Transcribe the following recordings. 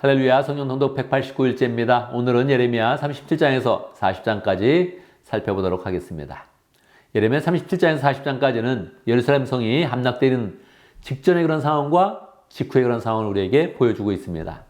할렐루야, 성경 통독 189일째입니다. 오늘은 예레미야 37장에서 40장까지 살펴보도록 하겠습니다. 예레미야 37장에서 40장까지는 예루살렘 성이 함락되는 직전의 그런 상황과 직후의 그런 상황을 우리에게 보여주고 있습니다.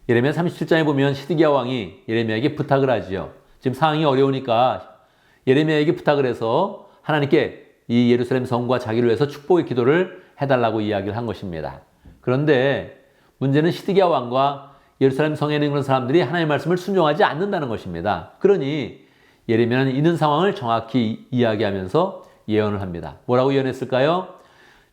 예레미야 37장에 보면 시드기야 왕이 예레미야에게 부탁을 하지요. 지금 상황이 어려우니까 예레미야에게 부탁을 해서 하나님께 이 예루살렘 성과 자기를 위해서 축복의 기도를 해달라고 이야기를 한 것입니다. 그런데 문제는 시드기야 왕과 예루살렘 성에 있는 그런 사람들이 하나님의 말씀을 순종하지 않는다는 것입니다. 그러니 예레미야는 있는 상황을 정확히 이야기하면서 예언을 합니다. 뭐라고 예언했을까요?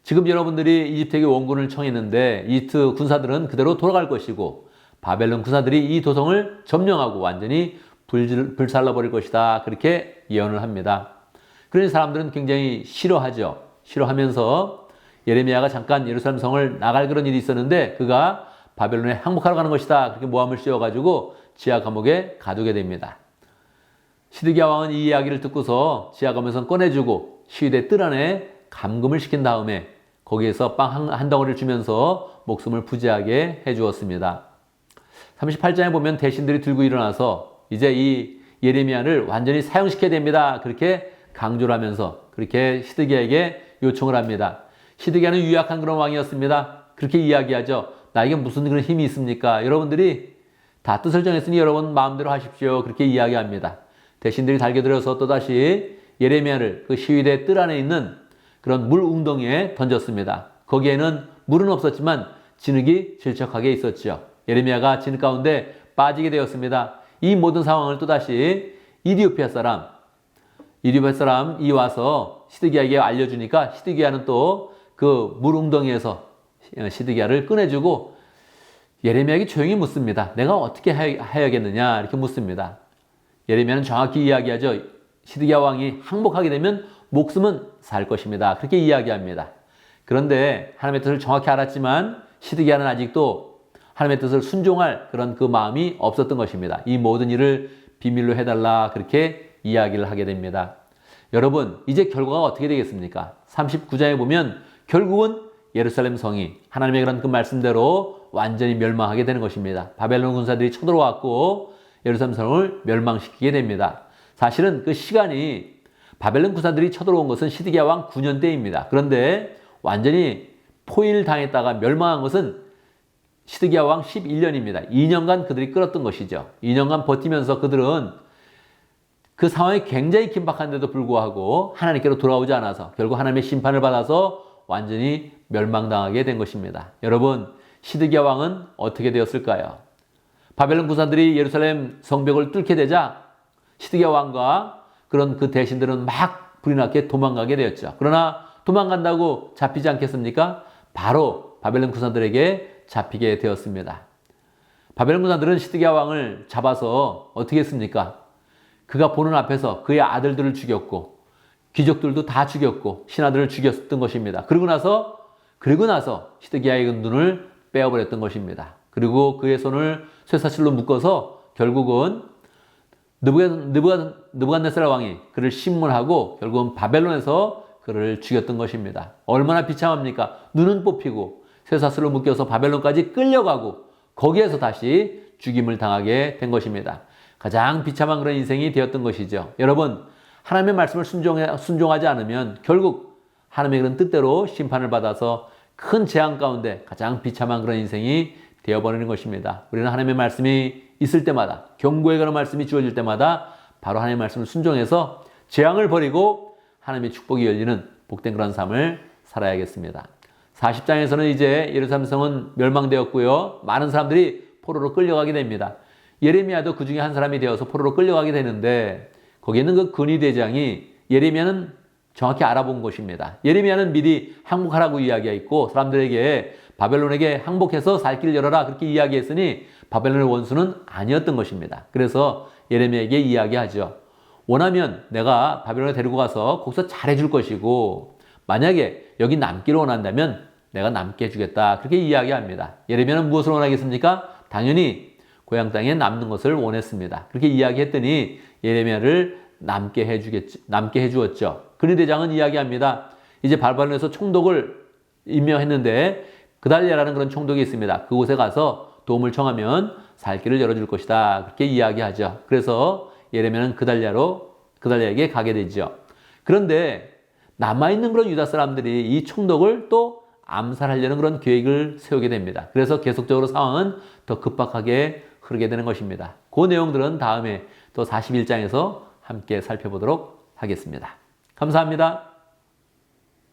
지금 여러분들이 이집트에게 원군을 청했는데 이집트 군사들은 그대로 돌아갈 것이고 바벨론 군사들이 이 도성을 점령하고 완전히 불살라버릴 것이다. 그렇게 예언을 합니다. 그러니 사람들은 굉장히 싫어하죠. 싫어하면서 예레미야가 잠깐 예루살렘 성을 나갈 그런 일이 있었는데 그가 바벨론에 항복하러 가는 것이다. 그렇게 모함을 씌워가지고 지하 감옥에 가두게 됩니다. 시드기야 왕은 이 이야기를 듣고서 지하 감옥에서 꺼내주고 시위대 뜰 안에 감금을 시킨 다음에 거기에서 빵 한 덩어리를 주면서 목숨을 부지하게 해주었습니다. 38장에 보면 대신들이 들고 일어나서 이제 이 예레미야를 완전히 사형시켜야 됩니다. 그렇게 강조를 하면서 그렇게 시드기야에게 요청을 합니다. 시드기야는 유약한 그런 왕이었습니다. 그렇게 이야기하죠. 나에게 무슨 그런 힘이 있습니까? 여러분들이 다 뜻을 정했으니 여러분 마음대로 하십시오. 그렇게 이야기합니다. 대신들이 달겨들어서 또다시 예레미야를 그 시위대 뜰 안에 있는 그런 물 웅덩이에 던졌습니다. 거기에는 물은 없었지만 진흙이 질척하게 있었죠. 예레미야가 진흙 가운데 빠지게 되었습니다. 이 모든 상황을 또다시 이디오피아 사람이 와서 시드기야에게 알려주니까 시드기야는 또 그 물 웅덩이에서 시드기야를 꺼내주고 예레미야에게 조용히 묻습니다. 내가 어떻게 해야겠느냐 이렇게 묻습니다. 예레미야는 정확히 이야기하죠. 시드기야 왕이 항복하게 되면 목숨은 살 것입니다. 그렇게 이야기합니다. 그런데 하나님의 뜻을 정확히 알았지만 시드기야는 아직도 하나님의 뜻을 순종할 그런 그 마음이 없었던 것입니다. 이 모든 일을 비밀로 해달라 그렇게 이야기를 하게 됩니다. 여러분 이제 결과가 어떻게 되겠습니까? 39장에 보면 결국은 예루살렘 성이 하나님의 그런 그 말씀대로 완전히 멸망하게 되는 것입니다. 바벨론 군사들이 쳐들어왔고 예루살렘 성을 멸망시키게 됩니다. 사실은 그 시간이 바벨론 군사들이 쳐들어온 것은 시드기야 왕 9년 때입니다. 그런데 완전히 포일당했다가 멸망한 것은 시드기야 왕 11년입니다. 2년간 그들이 끌었던 것이죠. 2년간 버티면서 그들은 그 상황이 굉장히 긴박한데도 불구하고 하나님께로 돌아오지 않아서 결국 하나님의 심판을 받아서 완전히 멸망당하게 된 것입니다. 여러분 시드기야 왕은 어떻게 되었을까요? 바벨론 군사들이 예루살렘 성벽을 뚫게 되자 시드기야 왕과 그런 그 대신들은 막 불이 나게 도망가게 되었죠. 그러나 도망간다고 잡히지 않겠습니까? 바로 바벨론 군사들에게 잡히게 되었습니다. 바벨론 군사들은 시드기야 왕을 잡아서 어떻게 했습니까? 그가 보는 앞에서 그의 아들들을 죽였고 귀족들도 다 죽였고 신하들을 죽였던 것입니다. 그리고 나서 시드기야의 눈을 빼어버렸던 것입니다. 그리고 그의 손을 쇠사슬로 묶어서 결국은 느부갓네살 왕이 그를 심문하고 결국은 바벨론에서 그를 죽였던 것입니다. 얼마나 비참합니까? 눈은 뽑히고 쇠사슬로 묶여서 바벨론까지 끌려가고 거기에서 다시 죽임을 당하게 된 것입니다. 가장 비참한 그런 인생이 되었던 것이죠. 여러분 하나님의 말씀을 순종하지 않으면 결국 하나님의 그런 뜻대로 심판을 받아서 큰 재앙 가운데 가장 비참한 그런 인생이 되어버리는 것입니다. 우리는 하나님의 말씀이 있을 때마다 경고의 그런 말씀이 주어질 때마다 바로 하나님의 말씀을 순종해서 재앙을 버리고 하나님의 축복이 열리는 복된 그런 삶을 살아야겠습니다. 40장에서는 이제 예루살렘 성은 멸망되었고요. 많은 사람들이 포로로 끌려가게 됩니다. 예레미야도 그 중에 한 사람이 되어서 포로로 끌려가게 되는데 거기에 있는 그 근위대장이 예레미야는 정확히 알아본 것입니다. 예레미야는 미리 항복하라고 이야기했고 사람들에게 바벨론에게 항복해서 살 길을 열어라 그렇게 이야기했으니 바벨론의 원수는 아니었던 것입니다. 그래서 예레미야에게 이야기하죠. 원하면 내가 바벨론에 데리고 가서 거기서 잘해줄 것이고 만약에 여기 남기를 원한다면 내가 남게 해주겠다 그렇게 이야기합니다. 예레미야는 무엇을 원하겠습니까? 당연히 고향 땅에 남는 것을 원했습니다. 그렇게 이야기했더니 예레미야를 남게 해주었죠. 근위대장은 이야기합니다. 이제 바벨론에서 총독을 임명했는데 그달리아라는 그런 총독이 있습니다. 그곳에 가서 도움을 청하면 살 길을 열어줄 것이다. 그렇게 이야기하죠. 그래서 예레미야는 그달리아에게 가게 되죠. 그런데 남아있는 그런 유다 사람들이 이 총독을 또 암살하려는 그런 계획을 세우게 됩니다. 그래서 계속적으로 상황은 더 급박하게 흐르게 되는 것입니다. 그 내용들은 다음에 또 41장에서 함께 살펴보도록 하겠습니다. 감사합니다.